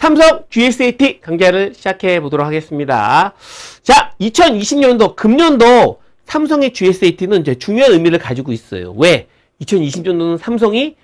삼성 GSAT 강좌를 시작해 보도록 하겠습니다. 자, 2020년도 금년도 삼성의 GSAT는 이제 중요한 의미를 가지고 있어요. 왜? 2020년도는 삼성이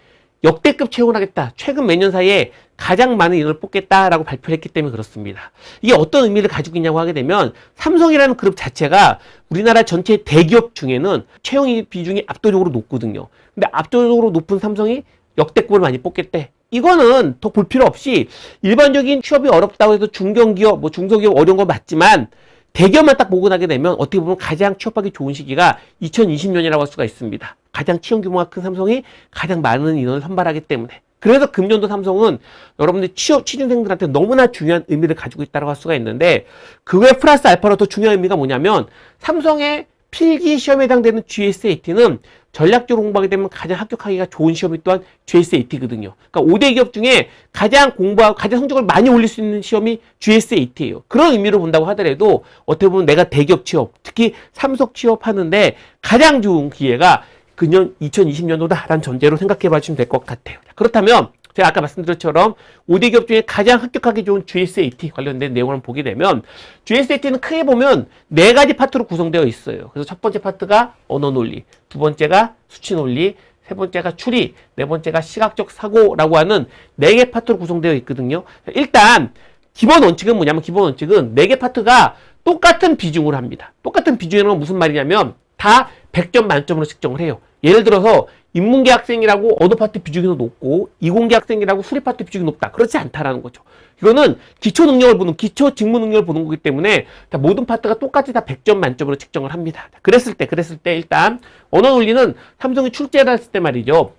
역대급 채용을 하겠다. 최근 몇 년 사이에 가장 많은 인원을 뽑겠다라고 발표를 했기 때문에 그렇습니다. 이게 어떤 의미를 가지고 있냐고 하게 되면 삼성이라는 그룹 자체가 우리나라 전체 대기업 중에는 채용 비중이 압도적으로 높거든요. 근데 압도적으로 높은 삼성이 역대급을 많이 뽑겠대. 이거는 더 볼 필요 없이 일반적인 취업이 어렵다고 해서 중견기업, 중소기업 어려운 거 맞지만 대기업만 딱 보고 나게 되면 어떻게 보면 가장 취업하기 좋은 시기가 2020년이라고 할 수가 있습니다. 가장 채용 규모가 큰 삼성이 가장 많은 인원을 선발하기 때문에. 그래서 금년도 삼성은 여러분들 취준생들한테 너무나 중요한 의미를 가지고 있다고 할 수가 있는데, 그거에 플러스 알파로 더 중요한 의미가 뭐냐면 삼성의 필기 시험에 해당되는 GSAT는 전략적으로 공부하게 되면 가장 합격하기가 좋은 시험이 또한 GSAT거든요. 그러니까 5대 기업 중에 가장 공부하고 가장 성적을 많이 올릴 수 있는 시험이 GSAT예요. 그런 의미로 본다고 하더라도 어떻게 보면 내가 대기업 취업, 특히 삼성 취업하는데 가장 좋은 기회가 그년 2020년도다라는 전제로 생각해 봐주시면 될 것 같아요. 그렇다면 제가 아까 말씀드린 것처럼 5대 기업 중에 가장 합격하기 좋은 GSAT 관련된 내용을 보게 되면 GSAT는 크게 보면 4가지 파트로 구성되어 있어요. 그래서 첫 번째 파트가 언어 논리, 두 번째가 수치 논리, 세 번째가 추리, 네 번째가 시각적 사고라고 하는 4개 파트로 구성되어 있거든요. 일단 기본 원칙은 뭐냐면 기본 원칙은 4개 파트가 똑같은 비중으로 합니다. 똑같은 비중이라는 건 무슨 말이냐면 다 100점 만점으로 측정을 해요. 예를 들어서 인문계 학생이라고 언어 파트 비중이 더 높고 이공계 학생이라고 수리 파트 비중이 높다. 그렇지 않다라는 거죠. 이거는 기초 능력을 보는, 기초 직무 능력을 보는 거기 때문에 모든 파트가 똑같이 다 100점 만점으로 측정을 합니다. 그랬을 때 일단 언어 논리는 삼성이 출제를 했을 때 말이죠.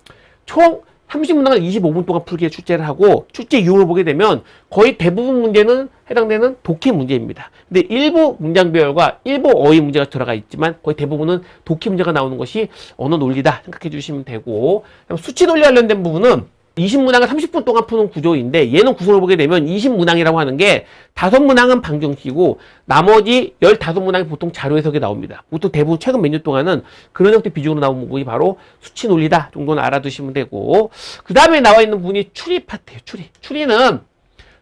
총 30문항을 25분 동안 풀기에 출제를 하고, 출제 유형을 보게 되면 거의 대부분 문제는 해당되는 독해 문제입니다. 근데 일부 문장별과 일부 어휘 문제가 들어가 있지만 거의 대부분은 독해 문제가 나오는 것이 언어 논리다 생각해 주시면 되고, 수치 논리 관련된 부분은 20문항을 30분 동안 푸는 구조인데, 얘는 구성을 보게 되면 20문항이라고 하는 게 5문항은 방정식이고 나머지 15문항이 보통 자료 해석이 나옵니다. 보통 대부분 최근 몇 년 동안은 그런 형태 비중으로 나온 부분이 바로 수치 논리다 정도는 알아두시면 되고, 그 다음에 나와 있는 부분이 추리 파트예요. 추리는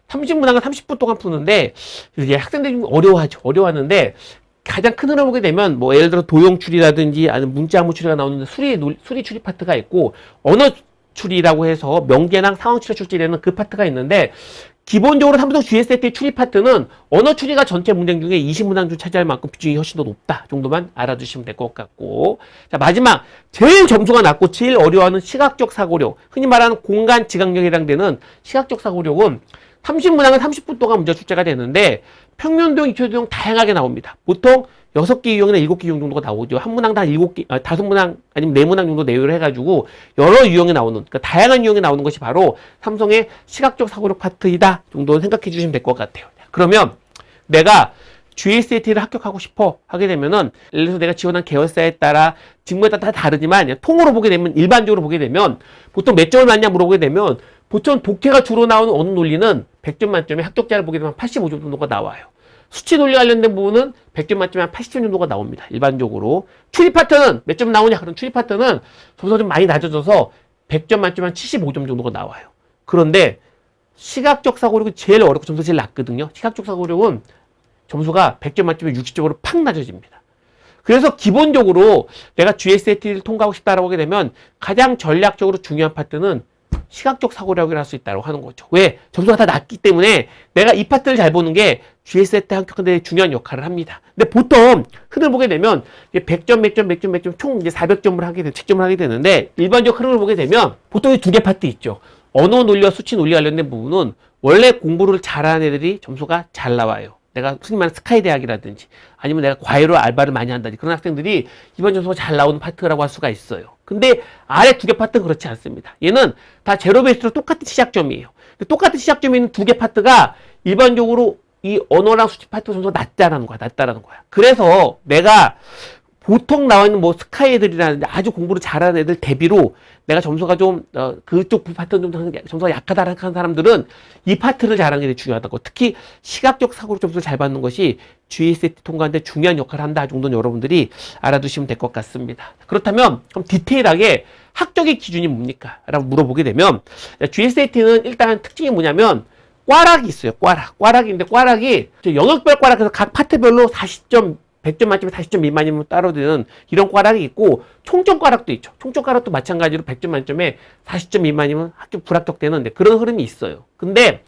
30문항을 30분 동안 푸는데 이제 학생들이 좀 어려워하는데 가장 큰 흐름을 보게 되면 예를 들어 도형 추리라든지 아니면 문자학문 추리가 나오는데 수리 추리 파트가 있고, 언어 추리라고 해서 명계랑 상황 추리 출제되는 그 파트가 있는데, 기본적으로 삼성 GSAT 추리 파트는 언어 추리가 전체 문장 중에 20문항 중 차지할 만큼 비중이 훨씬 더 높다 정도만 알아두시면 될 것 같고, 자, 마지막 제일 점수가 낮고 제일 어려워하는 시각적 사고력, 흔히 말하는 공간 지각력에 해당되는 시각적 사고력은 30문항은 30분 동안 문제 출제가 되는데 평면도형, 입체도형 다양하게 나옵니다. 보통 6개 유형이나 7개 유형 정도가 나오죠. 한 문항 다 5문항 아니면 4문항 정도 내용을 해가지고 여러 유형이 나오는, 그러니까 다양한 유형이 나오는 것이 바로 삼성의 시각적 사고력 파트이다 정도는 생각해 주시면 될 것 같아요. 그러면 내가 GSAT를 합격하고 싶어 하게 되면은, 예를 들어서 내가 지원한 계열사에 따라 직무에 따라 다 다르지만 통으로 보게 되면, 일반적으로 보게 되면 보통 몇 점을 맞냐 물어보게 되면 보통 독해가 주로 나오는 언어 논리는 100점 만점에 합격자를 보게 되면 85점 정도가 나와요. 수치 논리 관련된 부분은 100점 만점에 한 80점 정도가 나옵니다. 일반적으로. 추리 파트는 몇 점 나오냐? 그럼 추리 파트는 점수가 좀 많이 낮아져서 100점 만점에 한 75점 정도가 나와요. 그런데 시각적 사고력이 제일 어렵고 점수가 제일 낮거든요. 시각적 사고력은 점수가 100점 만점에 60점으로 팍 낮아집니다. 그래서 기본적으로 내가 GSAT를 통과하고 싶다라고 하게 되면 가장 전략적으로 중요한 파트는 시각적 사고력이라 할 수 있다고 하는 거죠. 왜? 점수가 다 낮기 때문에 내가 이 파트를 잘 보는 게 GSAT 합격하는 데 중요한 역할을 합니다. 근데 보통 흐름을 보게 되면 100점, 100점 총 이제 400점을 하게 되는, 책점을 하게 되는데, 일반적 흐름을 보게 되면 보통 이 2개 파트 있죠. 언어 논리와 수치 논리 관련된 부분은 원래 공부를 잘하는 애들이 점수가 잘 나와요. 내가 흔히 말하는 스카이 대학이라든지 아니면 내가 과외로 알바를 많이 한다든지 그런 학생들이 이번 점수가 잘 나오는 파트라고 할 수가 있어요. 근데 아래 2개 파트는 그렇지 않습니다. 얘는 다 제로 베이스로 똑같은 시작점이에요. 똑같은 시작점에 있는 2개 파트가 일반적으로 이 언어랑 수치 파트 점수가 낮다라는 거야. 그래서 내가 보통 나와 있는 스카이 애들이라든지 아주 공부를 잘하는 애들 대비로 내가 점수가 좀 그쪽 파트는 좀 점수가 약하다라는 사람들은 이 파트를 잘하는 게 되게 중요하다고. 특히 시각적 사고력 점수를 잘 받는 것이 GSAT 통과하는데 중요한 역할을 한다 정도는 여러분들이 알아두시면 될 것 같습니다. 그렇다면 그럼 디테일하게 학적의 기준이 뭡니까? 라고 물어보게 되면 GSAT는 일단 특징이 뭐냐면 꽈락이 있어요. 꽈락인데 꽈락이 영역별 꽈락에서 각 파트별로 40점 100점 만점에 40점 미만이면 따로 드는 이런 꽈락이 있고 총점 꽈락도 있죠. 총점 꽈락도 마찬가지로 100점 만점에 40점 미만이면 불합격되는 그런 흐름이 있어요. 근데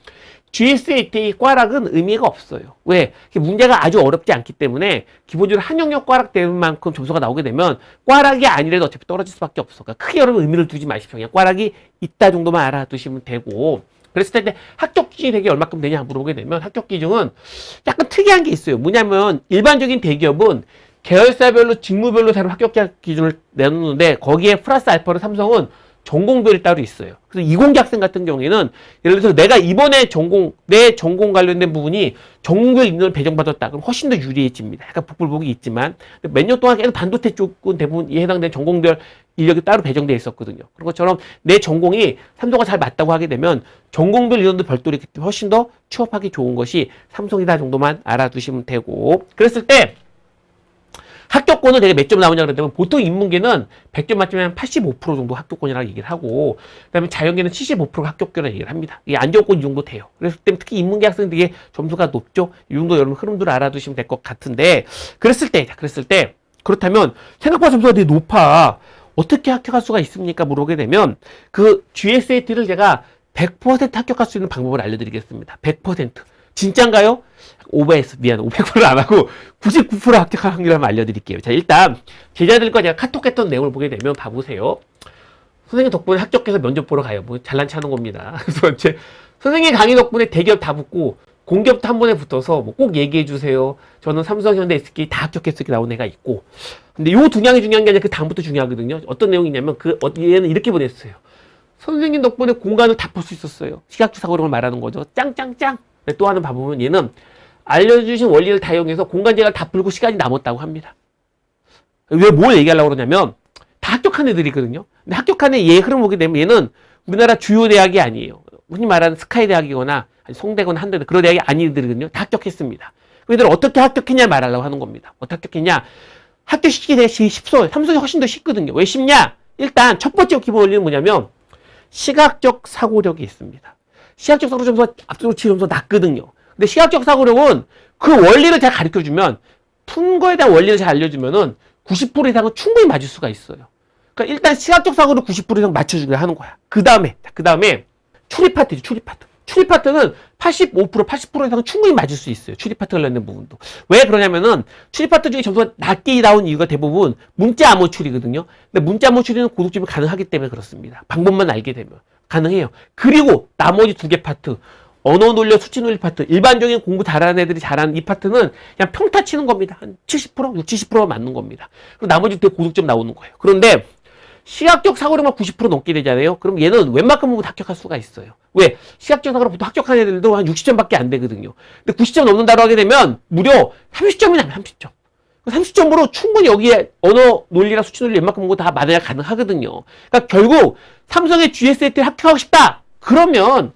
GSAT 꽈락은 의미가 없어요. 왜? 문제가 아주 어렵지 않기 때문에 기본적으로 한 영역 꽈락 되는 만큼 점수가 나오게 되면 꽈락이 아니래도 어차피 떨어질 수밖에 없어. 그러니까 크게 여러분 의미를 두지 마십시오. 그냥 꽈락이 있다 정도만 알아두시면 되고, 그랬을 때 합격 기준이 되게 얼마큼 되냐 물어보게 되면 합격 기준은 약간 특이한 게 있어요. 뭐냐면 일반적인 대기업은 계열사별로 직무별로 새로 합격 기준을 내놓는데 거기에 플러스 알파로 삼성은 전공별이 따로 있어요. 그래서 이공계 학생 같은 경우에는 예를 들어서 내가 이번에 내 전공 관련된 부분이 전공별 인원을 배정받았다. 그럼 훨씬 더 유리해집니다. 약간 북불복이 있지만 몇 년 동안 계속 반도체 쪽은 대부분 이에 해당된 전공별 인력이 따로 배정되어 있었거든요. 그런 것처럼 내 전공이 삼성과 잘 맞다고 하게 되면 전공별 인원도 별도로 있기 때문에 훨씬 더 취업하기 좋은 것이 삼성이다 정도만 알아두시면 되고, 그랬을 때 합격권은 되게 몇 점 나오냐 그러면 보통 인문계는 100점 만점에 한 85% 정도 합격권이라고 얘기를 하고, 그 다음에 자연계는 75% 합격권이라고 얘기를 합니다. 이게 안정권 이 정도 돼요. 그래서 때문에 특히 인문계 학생들이 점수가 높죠. 이 정도 여러분 흐름들을 알아두시면 될 것 같은데, 그랬을 때 그렇다면 생각보다 점수가 되게 높아. 어떻게 합격할 수가 있습니까? 물어보게 되면 그 GSAT를 제가 100% 합격할 수 있는 방법을 알려드리겠습니다. 100%. 진짠가요? 오버했어. 미안. 500%를 안 하고 99% 합격할 확률을 한번 알려드릴게요. 자, 일단 제자들과 제가 카톡했던 내용을 보게 되면 봐보세요. 선생님 덕분에 합격해서 면접 보러 가요. 뭐 잘난 체하는 겁니다. 그래서 이제 선생님 강의 덕분에 대기업 다 붙고 공기업도 한 번에 붙어서 뭐 꼭 얘기해 주세요. 저는 삼성, 현대, SK 다 합격했을 때 나온 애가 있고. 근데 요 두 양이 중요한 게 아니라 그 다음부터 중요하거든요. 어떤 내용이냐면 얘는 이렇게 보냈어요. 선생님 덕분에 공간을 다 풀 수 있었어요. 시각적 사고력을 말하는 거죠. 짱짱짱. 또 하는 봐보면 얘는 알려주신 원리를 다 이용해서 공간 제각을 다 풀고 시간이 남았다고 합니다. 왜 뭘 얘기하려고 그러냐면 다 합격한 애들이거든요. 근데 합격한 애 얘 흐름 보게 되면 얘는 우리나라 주요 대학이 아니에요. 흔히 말하는 스카이 대학이거나 송대거나 한대 그런 대학이 아니거든요. 다 합격했습니다. 그들은 어떻게 합격했냐 말하려고 하는 겁니다. 어떻게 합격했냐? 합격시키기 되게 쉽어요. 삼성이 훨씬 더 쉽거든요. 왜 쉽냐? 일단 첫 번째 기본 원리는 뭐냐면 시각적 사고력이 있습니다. 시각적 사고력 점수가 앞으로 점수가 낮거든요. 근데 시각적 사고력은 그 원리를 잘 가르쳐주면, 푼 거에 대한 원리를 잘 알려주면은 90% 이상은 충분히 맞을 수가 있어요. 그러니까 일단 시각적 사고를 90% 이상 맞춰주게 하는 거야. 그 다음에 추리 파트죠. 추리 파트는 85%, 80% 이상은 충분히 맞을 수 있어요. 추리 파트 관련된 부분도. 왜 그러냐면은 추리 파트 중에 점수가 낮게 나온 이유가 대부분 문자 암호 추리거든요. 근데 문자 암호 추리는 고득점이 가능하기 때문에 그렇습니다. 방법만 알게 되면 가능해요. 그리고 나머지 두 개 파트, 언어 논리, 수치 논리 파트, 일반적인 공부 잘하는 애들이 잘하는 이 파트는 그냥 평타 치는 겁니다. 한 70%, 60, 70%가 맞는 겁니다. 그리고 나머지 되게 고득점 나오는 거예요. 그런데 시각적 사고력만 90% 넘게 되잖아요. 그럼 얘는 웬만큼 보면 합격할 수가 있어요. 왜? 시각적 사고력 보통 합격하는 애들도 한 60점밖에 안 되거든요. 근데 90점 넘는다고 하게 되면 무려 30점이 나면 30점. 30점으로 충분히 여기에 언어 논리랑 수치 논리 웬만큼 보고 다 맞아야 가능하거든요. 그러니까 결국 삼성의 GSAT에 합격하고 싶다. 그러면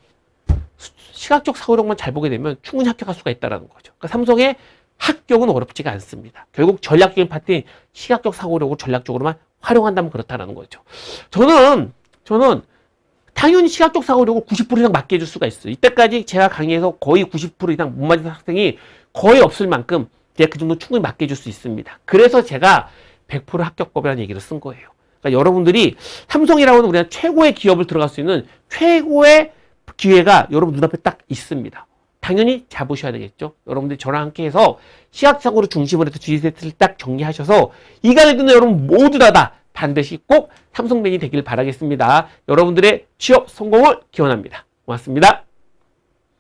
시각적 사고력만 잘 보게 되면 충분히 합격할 수가 있다는 거죠. 그러니까 삼성의 합격은 어렵지가 않습니다. 결국 전략적인 파트인 시각적 사고력을 전략적으로만 활용한다면 그렇다는 거죠. 저는 당연히 시각적 사고력을 90% 이상 맞게 해줄 수가 있어요. 이때까지 제가 강의에서 거의 90% 이상 못 맞은 학생이 거의 없을 만큼 제가 그 정도 충분히 맞게 해줄 수 있습니다. 그래서 제가 100% 합격법이라는 얘기를 쓴 거예요. 그러니까 여러분들이 삼성이라고 하는 우리나라 최고의 기업을 들어갈 수 있는 최고의 기회가 여러분 눈앞에 딱 있습니다. 당연히 잡으셔야 되겠죠. 여러분들이 저랑 함께 해서 시각적으로 중심으로 해서 GSAT를 딱 정리하셔서 이 강의 듣는 여러분 모두 다 반드시 꼭 삼성맨이 되길 바라겠습니다. 여러분들의 취업 성공을 기원합니다. 고맙습니다.